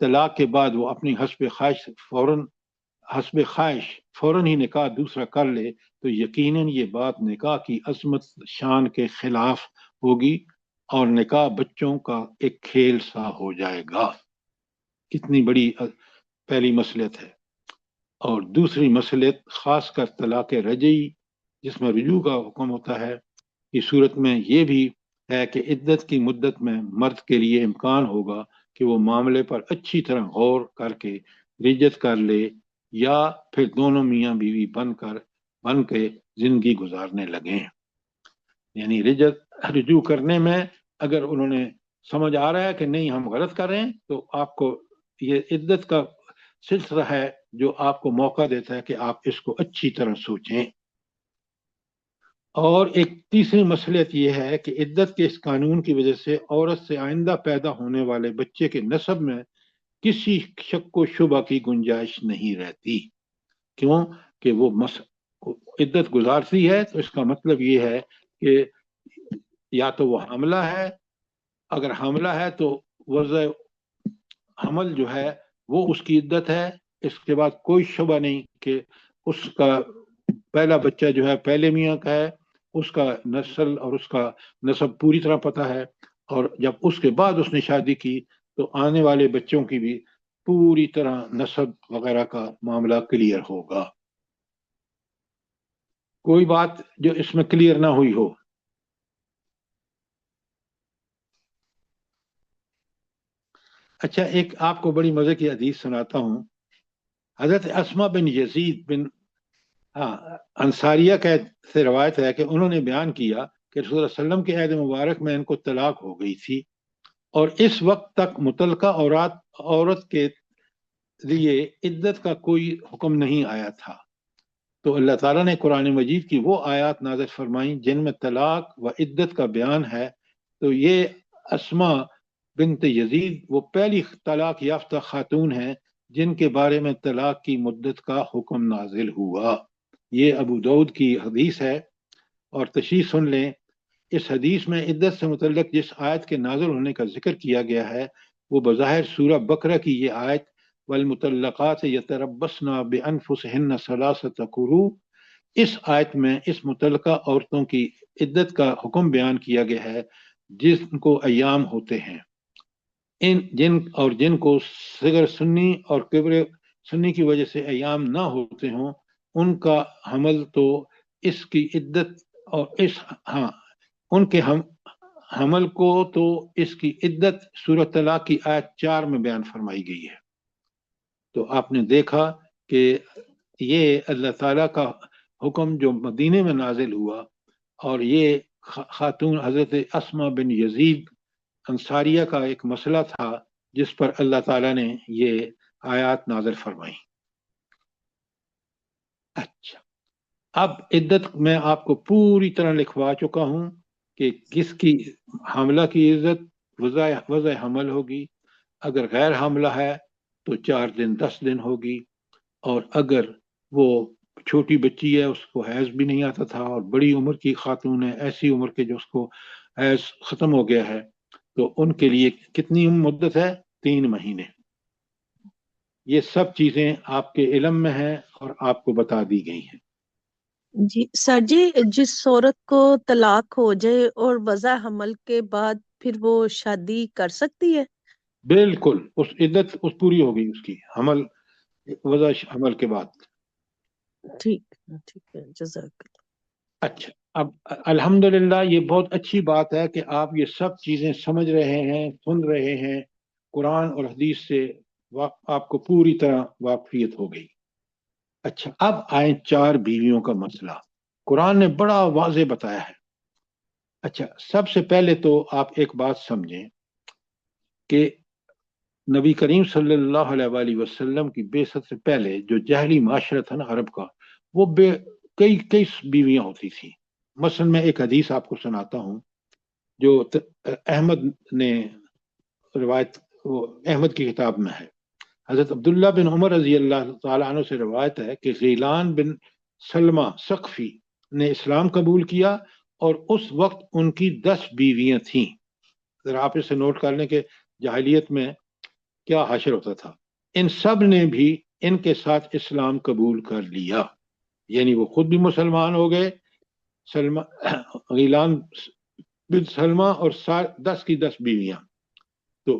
طلاق کے بعد وہ اپنی حسب خواہش فوراً ہی نکاح دوسرا کر لے تو یقیناً یہ بات نکاح کی عظمت شان کے خلاف ہوگی اور نکاح بچوں کا ایک کھیل سا ہو جائے گا۔ کتنی بڑی پہلی مصلحت ہے۔ اور دوسری مصلحت خاص کر طلاق رجعی جس میں رجوع کا حکم ہوتا ہے، اس صورت میں یہ بھی ہے کہ عدت کی مدت میں مرد کے لیے امکان ہوگا کہ وہ معاملے پر اچھی طرح غور کر کے رجعت کر لے یا پھر دونوں میاں بیوی بن کے زندگی گزارنے لگیں۔ یعنی رجوع کرنے میں اگر انہوں نے سمجھ آ رہا ہے کہ نہیں ہم غلط کر رہے ہیں تو آپ کو یہ عدت کا سلسلہ ہے جو آپ کو موقع دیتا ہے کہ آپ اس کو اچھی طرح سوچیں۔ اور ایک تیسری مصلحت یہ ہے کہ عدت کے اس قانون کی وجہ سے عورت سے آئندہ پیدا ہونے والے بچے کے نسب میں کسی شک و شبہ کی گنجائش نہیں رہتی۔ کیوں کہ وہ عدت گزارتی ہے تو اس کا مطلب یہ ہے کہ یا تو وہ حاملہ ہے، اگر حاملہ ہے تو وضع حمل جو ہے وہ اس کی عدت ہے، اس کے بعد کوئی شبہ نہیں کہ اس کا پہلا بچہ جو ہے پہلے میاں کا ہے، اس کا نسل اور اس کا نسب پوری طرح پتہ ہے، اور جب اس کے بعد اس نے شادی کی تو آنے والے بچوں کی بھی پوری طرح نسب وغیرہ کا معاملہ کلیئر ہوگا۔ کوئی بات جو اس میں کلیئر نہ ہوئی ہو؟ اچھا، ایک آپ کو بڑی مزے کی حدیث سناتا ہوں۔ حضرت اسما بن یزید بن انصاریہ سے روایت ہے کہ انہوں نے بیان کیا کہ رسول اللہ علیہ وسلم کے عہد مبارک میں ان کو طلاق ہو گئی تھی اور اس وقت تک متعلقہ عورت کے لیے عدت کا کوئی حکم نہیں آیا تھا، تو اللہ تعالیٰ نے قرآن مجید کی وہ آیات نازل فرمائیں جن میں طلاق و عدت کا بیان ہے۔ تو یہ اسما بنت یزید وہ پہلی طلاق یافتہ خاتون ہیں جن کے بارے میں طلاق کی مدت کا حکم نازل ہوا۔ یہ ابو داؤد کی حدیث ہے، اور تشریح سن لیں۔ اس حدیث میں عدت سے متعلق جس آیت کے نازل ہونے کا ذکر کیا گیا ہے وہ بظاہر سورہ بقرہ کی یہ آیت والمطلقات یتربصن بانفسہن ثلاثۃ قروء، اس آیت میں اس متعلقہ عورتوں کی عدت کا حکم بیان کیا گیا ہے جن کو ایام ہوتے ہیں، جن کو صغر سنی اور کبر سنی کی وجہ سے ایام نہ ہوتے ہوں ان کا حمل تو اس کی عدت اور ان کے حمل کو تو اس کی عدت سورۃ طلاق کی آیت 4 میں بیان فرمائی گئی ہے۔ تو آپ نے دیکھا کہ یہ اللہ تعالیٰ کا حکم جو مدینے میں نازل ہوا، اور یہ خاتون حضرت اسما بن یزید انصاریہ کا ایک مسئلہ تھا جس پر اللہ تعالیٰ نے یہ آیات نازل فرمائی۔ اچھا، اب عدت میں آپ کو پوری طرح لکھوا چکا ہوں کہ کس کی حاملہ کی عدت وضع حمل ہوگی، اگر غیر حاملہ ہے تو 4 دن 10 دن ہوگی، اور اگر وہ چھوٹی بچی ہے اس کو حیض بھی نہیں آتا تھا اور بڑی عمر کی خاتون ہے ایسی عمر کے جو اس کو حیض ختم ہو گیا ہے تو ان کے لیے کتنی مدت ہے؟ 3 مہینے۔ یہ سب چیزیں آپ کے علم میں ہیں اور آپ کو بتا دی گئی ہیں۔ جی سر جی، جس عورت کو طلاق ہو جائے اور وضع حمل کے بعد پھر وہ شادی کر سکتی ہے؟ بالکل، اس عدت پوری ہو گئی اس کی وضع حمل کے بعد۔ ٹھیک ہے، جزاک اللہ۔ اچھا، اب الحمدللہ یہ بہت اچھی بات ہے کہ آپ یہ سب چیزیں سمجھ رہے ہیں، سن رہے ہیں، قرآن اور حدیث سے آپ کو پوری طرح واقفیت ہو گئی۔ اچھا، اب آئیں 4 بیویوں کا مسئلہ۔ قرآن نے بڑا واضح بتایا ہے۔ اچھا، سب سے پہلے تو آپ ایک بات سمجھیں کہ نبی کریم صلی اللہ علیہ وآلہ وسلم کی بعثت سے پہلے جو جاہلی معاشرہ تھا نا عرب کا، وہ کئی بیویاں ہوتی تھیں۔ مثلا میں ایک حدیث آپ کو سناتا ہوں جو احمد نے روایت، احمد کی کتاب میں ہے۔ حضرت عبداللہ بن عمر رضی اللہ تعالیٰ عنہ سے روایت ہے کہ غیلان بن سلمہ ثقفی نے اسلام قبول کیا اور اس وقت ان کی 10 بیویاں تھیں۔ ذرا آپ اسے نوٹ کر لیں کہ جاہلیت میں کیا حشر ہوتا تھا. ان سب نے بھی ان کے ساتھ اسلام قبول کر لیا، یعنی وہ خود بھی مسلمان ہو گئے، غیلان بن سلمہ اور 10 کی 10 بیویاں. تو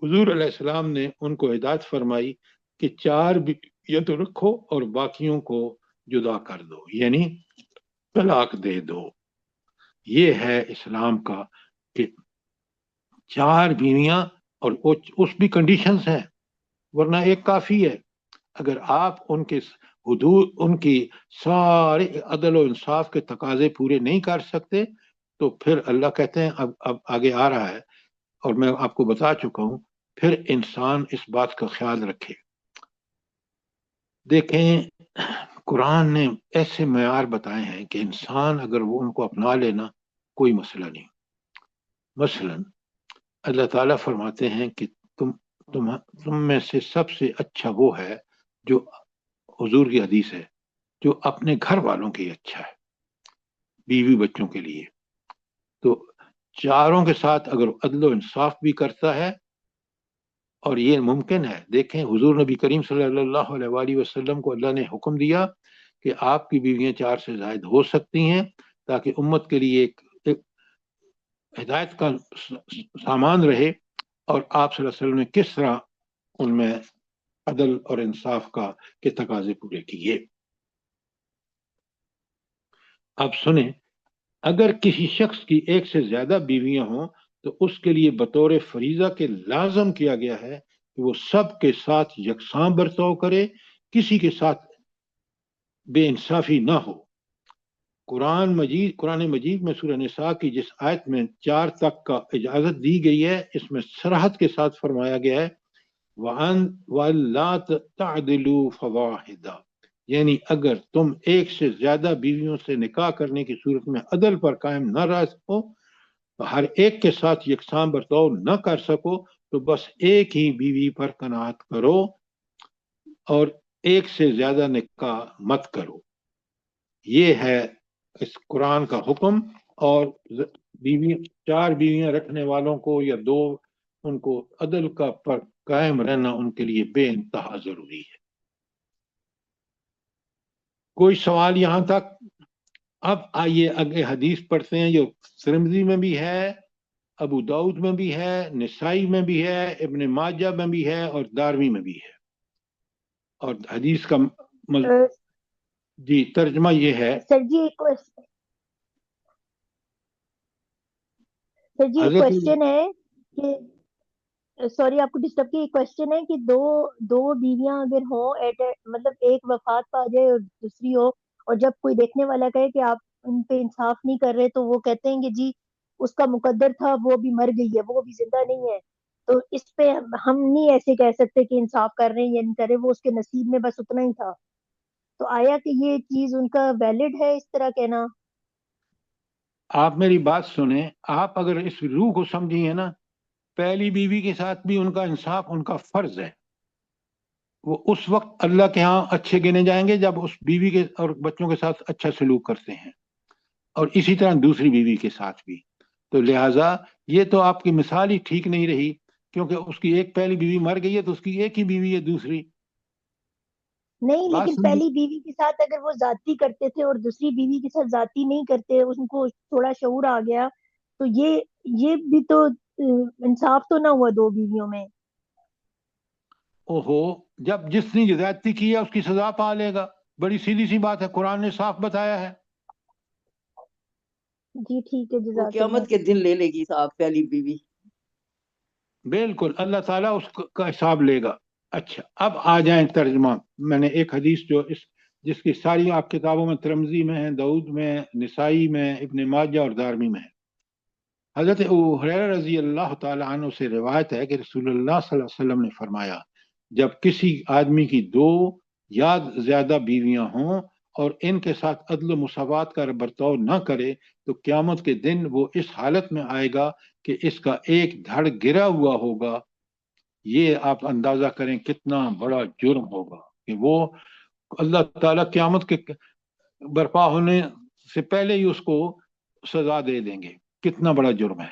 حضور علیہ السلام نے ان کو ہدایت فرمائی کہ 4 بیویاں تو رکھو اور باقیوں کو جدا کر دو، یعنی طلاق دے دو. یہ ہے اسلام کا کہ 4 بیویاں، اور اس بھی کنڈیشنز ہیں، ورنہ ایک کافی ہے. اگر آپ ان کے حدود، ان کی سارے عدل و انصاف کے تقاضے پورے نہیں کر سکتے تو پھر اللہ کہتے ہیں اب آگے آ رہا ہے، اور میں آپ کو بتا چکا ہوں، پھر انسان اس بات کا خیال رکھے. دیکھیں قرآن نے ایسے معیار بتائے ہیں کہ انسان اگر وہ ان کو اپنا لینا کوئی مسئلہ نہیں. مثلا اللہ تعالیٰ فرماتے ہیں کہ تم میں سے سب سے اچھا وہ ہے جو، حضور کی حدیث ہے، جو اپنے گھر والوں کے اچھا ہے، بیوی بچوں کے لیے. تو 4 کے ساتھ اگر عدل و انصاف بھی کرتا ہے، اور یہ ممکن ہے. دیکھیں حضور نبی کریم صلی اللہ علیہ وآلہ وسلم کو اللہ نے حکم دیا کہ آپ کی بیویاں 4 سے زائد ہو سکتی ہیں، تاکہ امت کے لیے ایک ہدایت کا سامان رہے. اور آپ صلی اللہ علیہ وسلم نے کس طرح ان میں عدل اور انصاف کے تقاضے پورے کیے. اب سنیں، اگر کسی شخص کی 1 سے زیادہ بیویاں ہوں تو اس کے لیے بطور فریضہ کے لازم کیا گیا ہے کہ وہ سب کے ساتھ یکساں برتاؤ کرے، کسی کے ساتھ بے انصافی نہ ہو. قرآن مجید میں سورہ نساء کی جس آیت میں 4 تک کا اجازت دی گئی ہے، اس میں صراحت کے ساتھ فرمایا گیا ہے وَأَلَّا تَعْدِلُوا فَوَاحِدًا، یعنی اگر تم 1 سے زیادہ بیویوں سے نکاح کرنے کی صورت میں عدل پر قائم نہ رہ سکو، ہر ایک کے ساتھ یکساں برتاؤ نہ کر سکو، تو بس ایک ہی بیوی پر قناعت کرو اور 1 سے زیادہ نکاح مت کرو. یہ ہے اس قرآن کا حکم. اور 4 بیویاں رکھنے والوں کو یا 2، ان کو عدل کا پر قائم رہنا ان کے لیے بے انتہا ضروری ہے. کوئی سوال یہاں تک؟ اب آئیے آگے حدیث پڑھتے ہیں جو ترمذی میں بھی ہے، ابو داؤد میں بھی ہے، نسائی میں بھی ہے، ابن ماجہ میں بھی ہے، اور دارمی میں بھی ہے. اور حدیث کا جی ترجمہ یہ ہے. سر جی ایک کوشچن ہے کہ، سوری آپ کو ڈسٹرب کی، کوشچن ہے کہ دو بیویاں اگر ہوں مطلب ایک وفات پا جائے اور دوسری ہو، اور جب کوئی دیکھنے والا کہے کہ آپ ان پہ انصاف نہیں کر رہے تو وہ کہتے ہیں کہ جی اس کا مقدر تھا، وہ بھی مر گئی ہے، وہ بھی زندہ نہیں ہے، تو اس پہ ہم نہیں ایسے کہہ سکتے کہ انصاف کر رہے ہیں یا نہیں کر رہے، وہ اس کے نصیب میں بس اتنا ہی تھا. تو آیا کہ یہ چیز ان کا ویلڈ ہے اس طرح کہنا؟ آپ میری بات سنیں، آپ اگر اس روح کو سمجھیں ہیں نا، پہلی بیوی کے ساتھ بھی ان کا انصاف ان کا فرض ہے. وہ اس وقت اللہ کے ہاں اچھے گنے جائیں گے جب اس بیوی کے اور بچوں کے ساتھ اچھا سلوک کرتے ہیں، اور اسی طرح دوسری بیوی کے ساتھ بھی. تو لہٰذا یہ تو آپ کی مثال ہی ٹھیک نہیں رہی، کیونکہ اس کی ایک پہلی بیوی مر گئی ہے تو اس کی ایک ہی بیوی ہے دوسری. نہیں، لیکن پہلی بیوی کے ساتھ اگر وہ ذاتی کرتے تھے اور دوسری بیوی کے ساتھ ذاتی نہیں کرتے، ان کو تھوڑا شعور آ گیا، تو یہ بھی تو انصاف تو نہ ہوا 2 بیویوں میں. اوہو، جب جس نے زیادتی کی ہے اس کی سزا پا لے گا. بڑی سیدھی سی بات ہے، قرآن نے صاف بتایا ہے. جی ٹھیک ہے، وہ جزاک قیامت اللہ. کے دن لے لے گی صاحب پہلی بیوی. بالکل، اللہ تعالیٰ اس کا حساب لے گا. اچھا، اب آ جائیں ترجمہ. میں نے ایک حدیث جس کی ساری آپ کتابوں میں، ترمذی میں ہے، داؤد میں، نسائی میں، ابن ماجہ اور دارمی میں ہے. حضرت ابو ہریرہ رضی اللہ تعالیٰ عنہ سے روایت ہے کہ رسول اللہ صلی اللہ علیہ وسلم نے فرمایا، جب کسی آدمی کی 2 یا زیادہ بیویاں ہوں اور ان کے ساتھ عدل و مساوات کا برتاؤ نہ کرے تو قیامت کے دن وہ اس حالت میں آئے گا کہ اس کا ایک دھڑ گرا ہوا ہوگا. یہ آپ اندازہ کریں کتنا بڑا جرم ہوگا کہ وہ اللہ تعالیٰ قیامت کے برپا ہونے سے پہلے ہی اس کو سزا دے دیں گے. کتنا بڑا جرم ہے.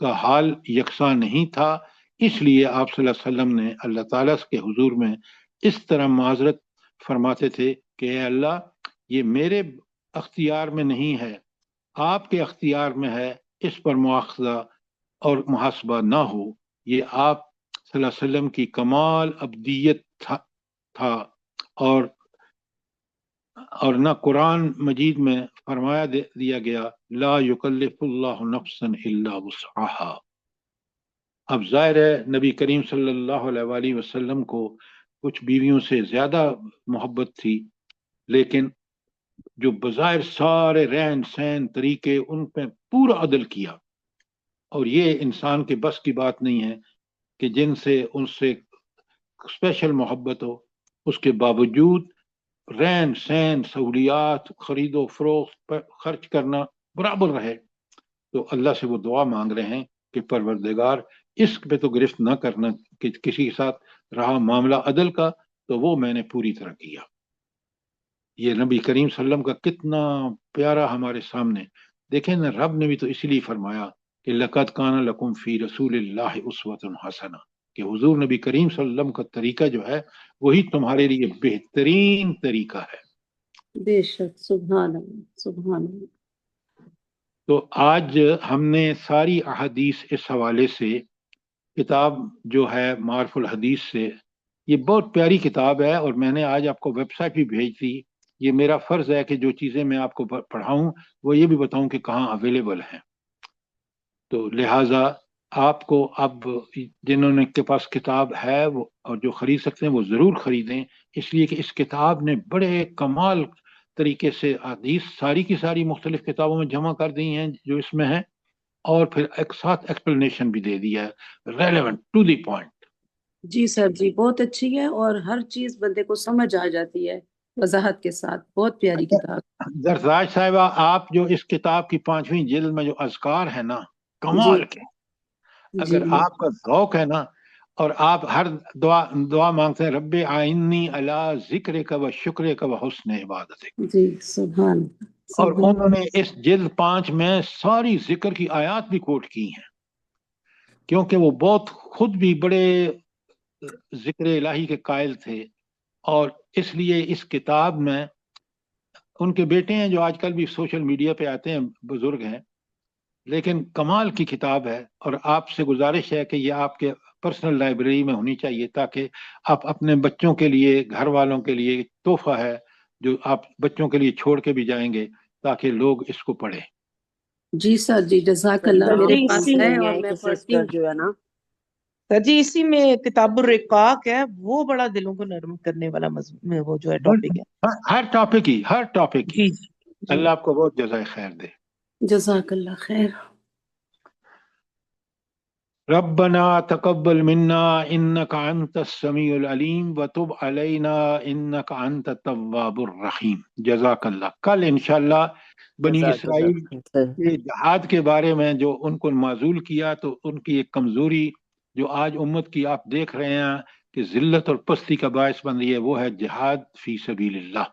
کا حال یکساں نہیں تھا، اس لیے آپ صلی اللہ علیہ وسلم نے اللہ تعالیٰ کے حضور میں اس طرح معذرت فرماتے تھے کہ اے اللہ، یہ میرے اختیار میں نہیں ہے، آپ کے اختیار میں ہے، اس پر مواخذہ اور محاسبہ نہ ہو۔ یہ آپ صلی اللہ علیہ وسلم کی کمال ابدیت تھا، اور نہ قرآن مجید میں فرمایا دیا گیا لا یکلف اللہ نفسا الا وسعها۔ اب ظاہر ہے نبی کریم صلی اللہ علیہ وآلہ وسلم کو کچھ بیویوں سے زیادہ محبت تھی، لیکن جو بظاہر سارے رہن سہن طریقے ان پہ پورا عدل کیا، اور یہ انسان کے بس کی بات نہیں ہے کہ جن سے ان سے اسپیشل محبت ہو، اس کے باوجود رہن سہن، سہولیات، خرید و فروخت پر خرچ کرنا برابر رہے۔ تو اللہ سے وہ دعا مانگ رہے ہیں کہ پروردگار اس پہ تو گرفت نہ کرنا کہ کسی کے ساتھ رہا معاملہ عدل کا تو وہ میں نے پوری طرح کیا۔ یہ نبی کریم صلی اللہ علیہ وسلم کا کتنا پیارا ہمارے سامنے دیکھیں نا، رب نے بھی تو اسی لیے فرمایا کہ لقد کان لکم فی رسول اللہ اسوۃ حسنہ، کہ حضور نبی کریم صلی اللہ علیہ وسلم کا طریقہ جو ہے وہی تمہارے لیے بہترین طریقہ ہے۔ بے شک، سبحان اللہ، سبحان اللہ۔ تو آج ہم نے ساری احادیث اس حوالے سے، کتاب جو ہے معارف الحدیث سے، یہ بہت پیاری کتاب ہے، اور میں نے آج آپ کو ویب سائٹ بھی بھیج دی۔ یہ میرا فرض ہے کہ جو چیزیں میں آپ کو پڑھاؤں وہ یہ بھی بتاؤں کہ کہاں اویلیبل ہیں۔ تو لہٰذا آپ کو اب جنہوں نے کے پاس کتاب ہے وہ اور جو خرید سکتے ہیں وہ ضرور خریدیں، اس لیے کہ اس کتاب نے بڑے کمال طریقے سے حدیث ساری کی ساری مختلف کتابوں میں جمع کر دی ہیں جو اس میں ہیں، اور پھر ایک ساتھ ایکسپلینیشن بھی دے دیا ہے، ریلیونٹ ٹو دی پوائنٹ۔ جی سر، جی بہت اچھی ہے، اور ہر چیز بندے کو سمجھ آ جاتی ہے وضاحت کے ساتھ، بہت پیاری کتاب۔ زرتاج صاحبہ، آپ جو اس کتاب کی 5ویں جلد میں جو اذکار ہے نا، جی کمال کے، جی اگر آپ کا ذوق ہے نا، اور آپ ہر دعا مانگتے ہیں رب اعنی علی ذکرک و شکرک و حسن عبادتک، جی، سبحان اور سبحان۔ انہوں نے اس جلد 5 میں ساری ذکر کی آیات بھی کوٹ کی ہیں، کیونکہ وہ بہت خود بھی بڑے ذکر الہی کے قائل تھے، اور اس لیے اس کتاب میں ان کے بیٹے ہیں جو آج کل بھی سوشل میڈیا پہ آتے ہیں، بزرگ ہیں، لیکن کمال کی کتاب ہے، اور آپ سے گزارش ہے کہ یہ آپ کے پرسنل لائبریری میں ہونی چاہیے، تاکہ آپ اپنے بچوں کے لیے، گھر والوں کے لیے تحفہ ہے جو آپ بچوں کے لیے چھوڑ کے بھی جائیں گے، تاکہ لوگ اس کو پڑھیں۔ جی سر، جی جزاک سر اللہ، یہ میرے جی آپ پاس اسی پوچھ ہے رہی اور ہیں میں کہ پڑھتی ہوں۔ سسٹر جو ہے نا، سر جی اسی میں کتاب الرقاق ہے، وہ بڑا دلوں کو نرم کرنے والا میں وہ جو ہے ٹاپک ہے۔ ہر ٹاپک کی جی جی جی اللہ آپ کو بہت جزائے خیر دے۔ جزاک اللہ خیر۔ ربنا تقبل منا انك انت السميع العليم وتب علينا انك انت التواب الرحیم۔ جزاک اللہ۔ کل انشاءاللہ بنی جزاک اسرائیل اللہ خیر۔ کے جہاد کے بارے میں جو ان کو معزول کیا، تو ان کی ایک کمزوری جو آج امت کی آپ دیکھ رہے ہیں کہ ذلت اور پستی کا باعث بن رہی ہے، وہ ہے جہاد فی سبیل اللہ۔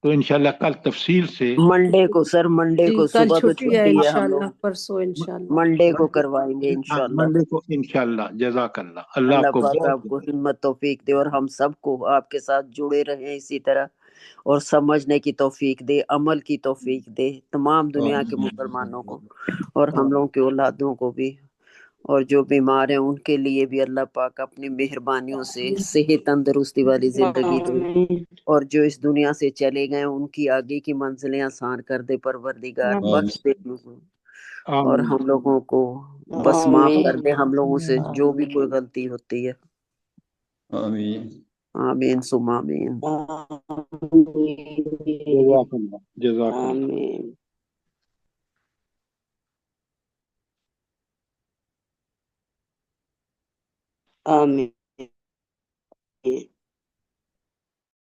تو انشاءاللہ کل تفصیل سے منڈے کو سر، منڈے جی کو کل صبح تو چھٹی ہے چھٹی ہے، ہم انشاءاللہ، لوگ پرسوں انشاءاللہ۔ منڈے کو کروائیں گے انشاءاللہ۔ منڈے کو انشاءاللہ۔ جزاک اللہ، اللہ آپ اللہ کو پاک آپ بہت کو ہمت توفیق دے، اور ہم سب کو آپ کے ساتھ جڑے رہیں اسی طرح، اور سمجھنے کی توفیق دے، عمل کی توفیق دے تمام دنیا کے مسلمانوں کو، اور ہم لوگوں کے اولادوں کو بھی، اور جو بیمار ہیں ان کے لیے بھی اللہ پاک اپنی مہربانیوں سے صحت تندرستی والی زندگی دے، اور جو اس دنیا سے چلے گئے ان کی آگے کی منزلیں آسان کر دے پروردگار، بخش دے ان کو، اور آمین۔ ہم لوگوں کو بس معاف کر دے ہم لوگوں سے جو بھی کوئی غلطی ہوتی ہے۔ آمین۔ آمین ثم آمین۔ جزاک اللہ، جزاک اللہ۔ آمین۔ آمین۔